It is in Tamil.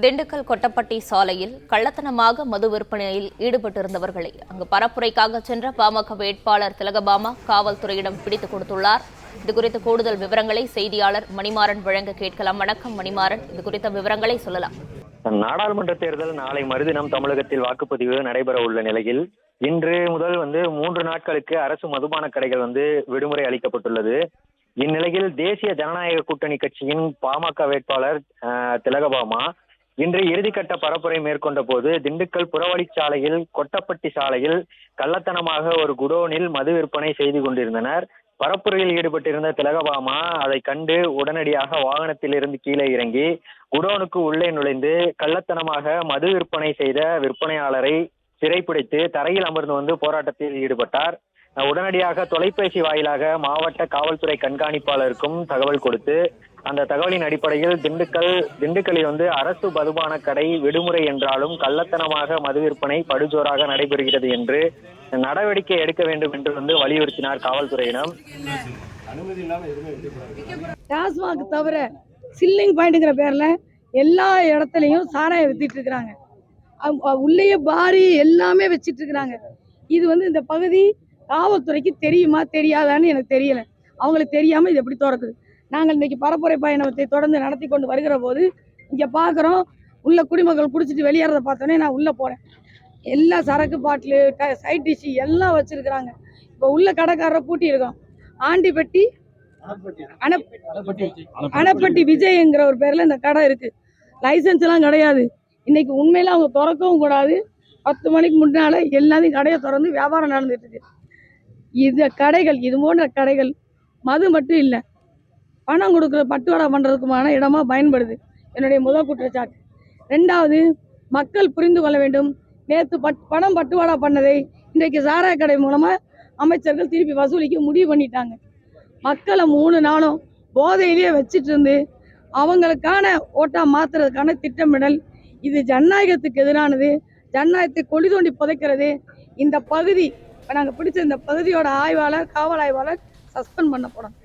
திண்டுக்கல் கொட்டப்பட்டி சாலையில் கள்ளத்தனமாக மது விற்பனையில் ஈடுபட்டிருந்தவர்களை அங்கு பரப்புரைக்காக சென்ற பாமக வேட்பாளர் திலகபாமா காவல்துறையிடம் பிடித்துக் கொடுத்துள்ளார். இதுகுறித்த கூடுதல் விவரங்களை செய்தியாளர் மணிமாறன் வழங்க கேட்கலாம். வணக்கம் மணிமாறன், இதுகுறித்த விவரங்களை சொல்லலாம். நாடாளுமன்ற தேர்தல் நாளை மறுதினம் தமிழகத்தில் வாக்குப்பதிவு நடைபெற உள்ள நிலையில் இன்று முதல் 3 நாட்களுக்கு அரசு மதுபான கடைகள் விடுமுறை அளிக்கப்பட்டுள்ளது. இந்நிலையில் தேசிய ஜனநாயக கூட்டணி கட்சியின் பாமக வேட்பாளர் திலகபாமா இன்று இறுதிக்கட்ட பரப்புரை மேற்கொண்ட போது திண்டுக்கல் புறவழிச்சாலையில் கொட்டப்பட்டி சாலையில் கள்ளத்தனமாக ஒரு குடோனில் மது விற்பனை செய்து கொண்டிருந்தனர். பரப்புரையில் ஈடுபட்டிருந்த திலகபாமா அதை கண்டு உடனடியாக வாகனத்தில் இருந்து கீழே இறங்கி குடோனுக்கு உள்ளே நுழைந்து கள்ளத்தனமாக மது விற்பனை செய்த விற்பனையாளரை சிறைப்பிடித்து தரையில் அமர்ந்து போராட்டத்தில் ஈடுபட்டார். உடனடியாக தொலைபேசி வாயிலாக மாவட்ட காவல்துறை கண்காணிப்பாளருக்கும் தகவல் கொடுத்து அந்த தகவலின் அடிப்படையில் திண்டுக்கல்லில் அரசு மதுபான கடை விடுமுறை என்றாலும் கள்ளத்தனமாக மது விற்பனை படுஜோராக நடைபெறுகிறது என்று நடவடிக்கை எடுக்க வேண்டும் என்று வலியுறுத்தினார் காவல்துறையிடம். டாஸ்மாக் தவிர சில்லிங் பாயிண்ட்ங்கிற பேர்ல எல்லா இடத்துலையும் சாராயம் வித்துட்டு இருக்கிறாங்க. உள்ளேயே பாரி எல்லாமே வச்சிட்டு இருக்கிறாங்க. இது இந்த பகுதி காவல்துறைக்கு தெரியுமா தெரியாதான்னு எனக்கு தெரியல. அவங்களுக்கு தெரியாம இது எப்படி திறக்குது? நாங்கள் இன்னைக்கு பரப்புரை பயணத்தை தொடர்ந்து நடத்தி கொண்டு வருகிற போது இங்க பாக்குறோம், உள்ள குடிமக்கள் குடிச்சிட்டு வெளியேறத பார்த்தோன்னே நான் உள்ள போறேன். எல்லா சரக்கு பாட்டிலு சைட் டிஷ் எல்லாம் வச்சிருக்கிறாங்க. இப்போ உள்ள கடைக்காரரை பூட்டி இருக்கோம். ஆண்டிப்பட்டி அணப்பட்டி விஜய்ங்கிற ஒரு பேர்ல இந்த கடை இருக்கு. லைசன்ஸ் எல்லாம் கிடையாது. இன்னைக்கு உண்மையில அவங்க திறக்கவும் கூடாது. 10 மணிக்கு முன்னால எல்லாத்தையும் கடையை திறந்து வியாபாரம் நடந்துட்டு இருக்கு. இது போன்ற கடைகள் மது மட்டும் இல்லை, பணம் கொடுக்குற பட்டுவாடா பண்றதுக்குமான இடமா பயன்படுது. என்னுடைய முதல் குற்றச்சாட்டு. 2வது, மக்கள் புரிந்து கொள்ள வேண்டும். நேற்று பணம் பட்டுவாடா பண்ணதை இன்றைக்கு சாராய கடை மூலமா அமைச்சர்கள் திருப்பி வசூலிக்க முடிவு பண்ணிட்டாங்க. மக்களை 3 நாளும் போதையிலேயே வச்சிட்டு இருந்து அவங்களுக்கான ஓட்டா மாத்துறதுக்கான திட்டமிடல் இது ஜனநாயகத்துக்கு எதிரானது. ஜனநாயகத்தை கொடி தோண்டி புதைக்கிறது. இந்த பகுதி நாங்கள் பிடிச்ச இந்த பகுதியோட ஆய்வாளர், காவல் ஆய்வாளர் சஸ்பெண்ட் பண்ண போறோம்.